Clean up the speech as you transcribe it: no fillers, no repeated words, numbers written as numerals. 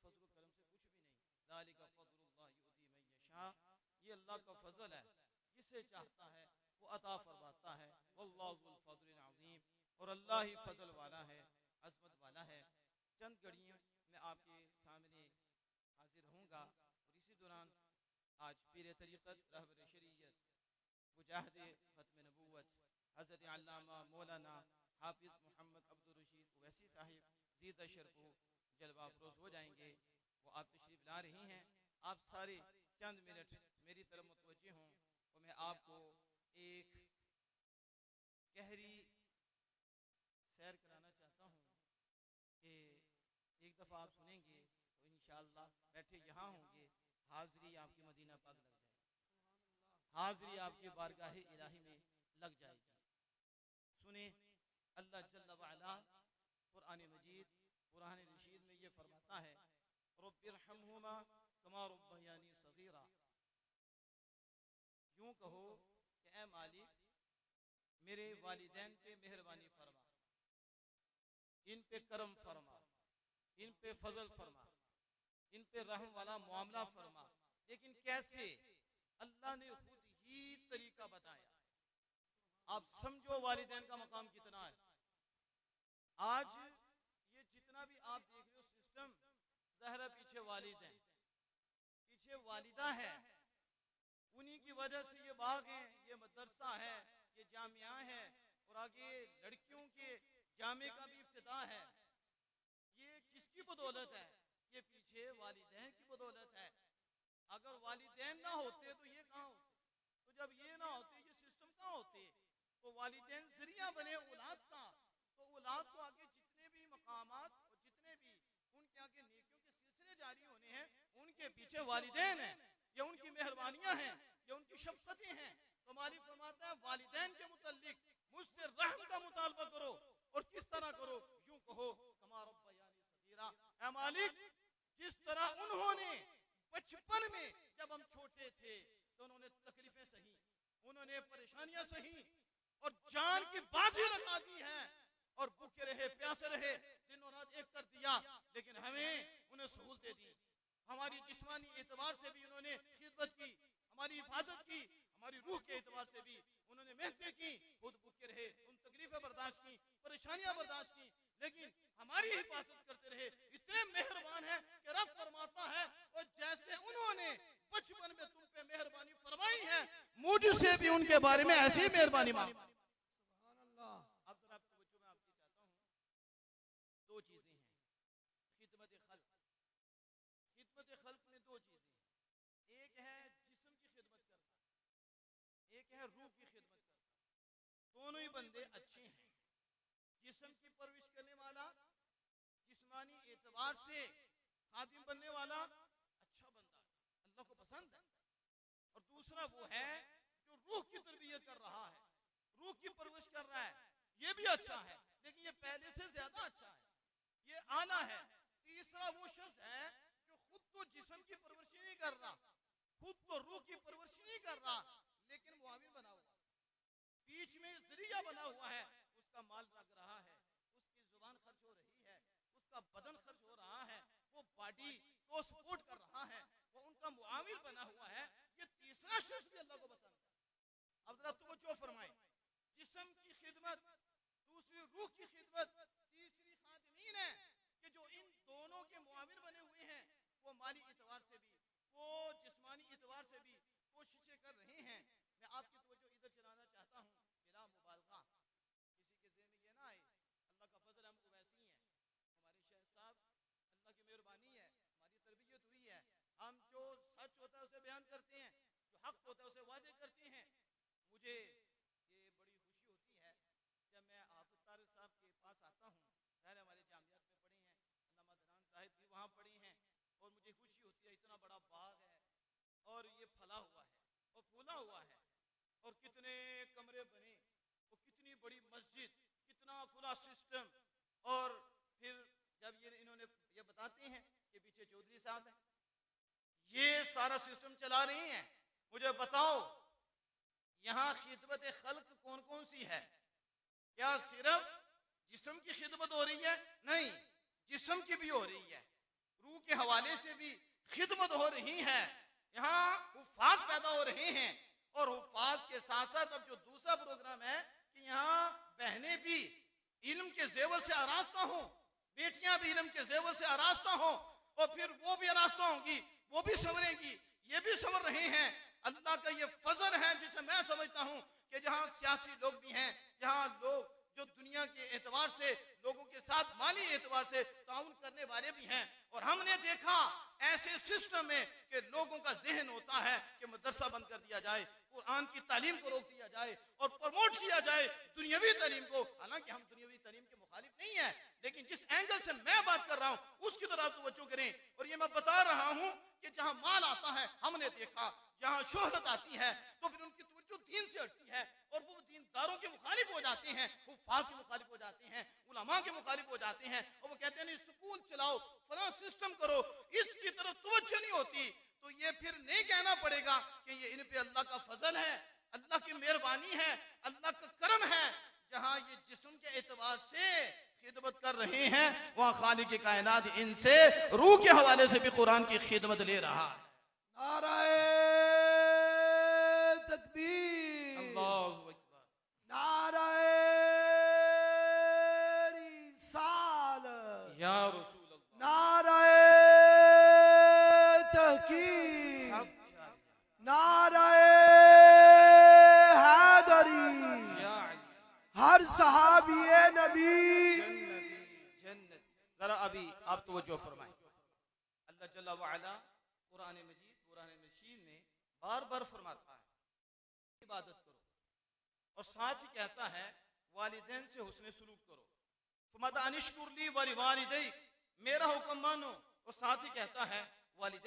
फजल करम से कुछ भी नहीं। ज़ालिका फ़ज़लुल्लाह युती मन यशा, ये अल्लाह का फजल है, जिसे चाहता है वो अता फरमाता है। वल्लाहु ज़ुल फ़ज़लिल अज़ीम, और अल्लाह ही फजल वाला है, अज़मत वाला है। चंद घड़ियों में आपके सामने हाजिर होऊंगा और इसी दौरान आज पीर तरीक़त रहबर शरीयत मुजाहिद ख़त्म नबूवत हज़रत अल्लामा मौलाना हाफिज़ मोहम्मद अब्दुल रशीद ओवैसी साहिब ज़ीदा शरफ़ो जलवा अफरोज़ हो जाएंगे। वो आप तशरीफ़ ला रही हैं। आप सारे चंद मिनट मेरी तरफ मुतवज्जे हों और मैं आपको एक गहरी सैर कराना चाहता हूँ कि एक दफ़ा आप सुनेंगे तो इंशाअल्लाह बैठे यहाँ होंगे, हाज़री आपकी मदीना पाक लग जाएगी, हाज़री आपकी बारगाह इलाही में लग जाएगी। सुने, अल्लाह जल्ल व अला कुरान मजीद कुरान रशीद में ये फरमाता है, रब्बिरहमहुमा कमा रब्बयानी सगीरा। यूं कहो कि ऐ मालिक, मेरे वालिदैन पे मेहरबानी फरमा, इन पे करम फरमा, इन पे फजल फरमा, इन पे रहम वाला मामला फरमा। लेकिन कैसे? अल्लाह ने खुद ही तरीका बताया। आप समझो वालिदैन का मकाम कितना है। आज ये जितना भी आप देख रहे हो सिस्टम, ज़ाहिर पीछे वालिदैन, पीछे वालिदा है, उन्हीं की वजह से ये बाग है, ये मदरसा है, ये जामिया है, और आगे लड़कियों के जामे का भी इफ्तिताह है। ये किसकी बदौलत है? ये पीछे वालिदैन की बदौलत है। अगर वालिदैन ना होते तो ये कहाँ होते? तो जब ये ना होते, ये सिस्टम कहाँ होते? तो वालिदैन जरिया बने औलाद का, तो औलाद को आगे जितने भी मकामात और जितने भी उनके आगे नेकियों के सिलसिले जारी होने हैं, उनके पीछे वालिदैन हैं। ये उनकी मेहरबानियां हैं, ये उनकी शफ़क़तें हैं। तो मालिक फरमाता है, वालिदैन के मुतल्लिक मुझसे रहम का मुतालबा करो। और किस तरह करो? यूं कहो कमा रब्बयानी सगीरा। ऐ मालिक, जिस तरह उन्होंने बचपन में जब हम छोटे थे तो उन्होंने तकलीफें सही, उन्होंने परेशानियां सही और जान की बाजी लगा दी है, और भूखे रहे, प्यासे रहे, दिनों रात एक कर दिया, लेकिन हमें उन्हें सहूलतें दी। हमारी जिस्मानी एतबार से भी उन्होंने खिदमत की, हमारी हिफाजत की, हमारी रूह के एतबार से भी उन्होंने मेहनतें की, खुद भूखे रहे, उन तकलीफें बर्दाश्त की, परेशानियां बर्दाश्त की, लेकिन हमारी हिफाजत करते रहे। इतने मेहरबान है कि रब फरमाता है, और जैसे उन्होंने बचपन में तुम पे मेहरबानी फरमाई है, मुझसे भी उनके बारे में ऐसी ही मेहरबानी मांग। अब जरा तवज्जो मैं आपकी चाहता हूँ। दो चीजें हैं खिदमत खल्क। खिदमत खल्क में दो चीजें हैं, एक है जिस्म की खिदमत करना, एक है रूह की खिदमत करना। दोनों ही बंदे अच्छे हैं। जिस्म की परवरिश करने वाला, जिस्मानी एतबार से खादिम बनने वाला अच्छा बंदा अल्लाह को पसंद है। और दूसरा वो है जो रूह की तरबियत कर रहा है, रूह की परवरिश कर रहा है, ये भी अच्छा है, लेकिन ये पहले से ज्यादा अच्छा है, ये आला है। तीसरा वो शख्स है जो खुद तो जिस्म की परवरिश नहीं कर रहा, खुद तो रूह की परवरिश नहीं कर रहा, लेकिन मुआविन बना हुआ, बीच में जरिया बना हुआ है। उसका माल लग रहा है, उसकी जुबान खर्च हो रही है, उसका बदन खर्च हो रहा है, वो बॉडी को सपोर्ट कर रहा है, वो उनका मुआविन बना हुआ है। ये तीसरा शख्स भी अल्लाह को पसंद है। अब जरा तवज्जो फरमाएं, जिस्म की खिदमत, दूसरी रूह की खिदमत, तीसरी खादिमीन है कि जो इन दोनों के मुआविन बने हुए हैं। वो माली एतबार से भी, वो जिस्मानी एतबार से भी कोशिशें कर रहे हैं। मैं आपकी तवज्जो इधर चलाना चाहता हूँ, बिला मुबालगा, किसी के ज़हन में ये ना आए अल्लाह का फजल हम वैसी हैं, हमारे शेख साहब अल्लाह की मेहरबानी है, हमारी तरबियत हुई है, हम जो सच होता है उसे बयान करते हैं, जो हक होता है उसे वादे करते हैं। मुझे ये बड़ी खुशी होती है जब मैं हाफिज तारिक साहब के पास आता हूँ। पहले हमारे जामियात में पढ़े हैं, अल्लामा दरान साहिब भी वहाँ पढ़े हैं, और मुझे खुशी होती है इतना बड़ा बाग है और ये फला हुआ है और फूला हुआ है, और कितने कमरे बने, और कितनी बड़ी मस्जिद, कितना खुला सिस्टम। और फिर जब ये इन्होंने ये बताते हैं कि पीछे चौधरी साहब हैं, ये सारा सिस्टम चला रही हैं, मुझे बताओ यहाँ खिदमत खल्क कौन कौन सी है? क्या सिर्फ जिस्म की खिदमत हो रही है? नहीं, जिस्म की भी हो रही है, रूह के हवाले से भी खिदमत हो रही है। यहाँ हुफ्फाज पैदा हो रहे हैं और हुफ्फाज के साथ साथ अब जो दूसरा प्रोग्राम है कि यहाँ बहनें भी इल्म के जेवर से आरास्ता हों, बेटियां भी इल्म के जेवर से आरास्ता हों और फिर वो भी आरास्ता होंगी, वो भी संवरेंगी, ये भी संवर रहे हैं। अल्लाह का ये फजल है जिसे मैं समझता हूँ कि जहाँ सियासी लोग भी हैं, जहाँ लोग जो दुनिया के एतबार से लोगों के साथ माली एतबार से ताउन करने वाले भी हैं। और हमने देखा ऐसे सिस्टम में कि लोगों का जहन होता है कि मदरसा बंद कर दिया जाए, कुरान की तालीम को रोक दिया जाए और प्रमोट किया जाए दुनियावी तालीम को। हालांकि हम दुनियावी तालीम के मुखालिफ नहीं है, लेकिन जिस एंगल से मैं बात कर रहा हूँ उसकी तरफ तवज्जो करें। और ये मैं बता रहा हूँ कि जहाँ माल आता है, हमने देखा जहाँ शोहरत आती है तो फिर उनकी तवज्जो दीन से हटती है और वो दीनदारों के मुखालिफ हो जाते हैं, हुफ्फाज के मुखालिफ हो जाते हैं, उलमा के मुखालिफ हो जाते हैं और वो कहते हैं नहीं स्कूल चलाओ, फलां सिस्टम करो, इसकी तरफ तवज्जो नहीं होती। तो ये फिर नहीं कहना पड़ेगा कि ये इन पे अल्लाह का फजल है, अल्लाह की मेहरबानी है, अल्लाह का करम है। जहाँ ये जिस्म के एतबार से खिदमत कर रहे हैं वहाँ खालिक के कायनात इनसे रूह के हवाले से भी कुरान की खिदमत ले रहा है। नाराए तकबीर, अल्लाहु अकबर, नाराए रिसालत, या रसूल अल्लाह, नाराए तहकीक, नाराए हैदरी, हर सहाबिए नबी जन्नत। जरा अभी आप तवज्जो फरमाएं। अल्लाह जल्ला व अला कुरान मजीद, कुरान मजीद में बार बार फरमाता है इबादत करो और साथ ही कहता है वालिदैन से हुस्न सलूक करो। फरमाता अनिश्कुर ली वलिवालिदैक, मेरा हुक्म मानो, और साथ ही कहता है वालिदैन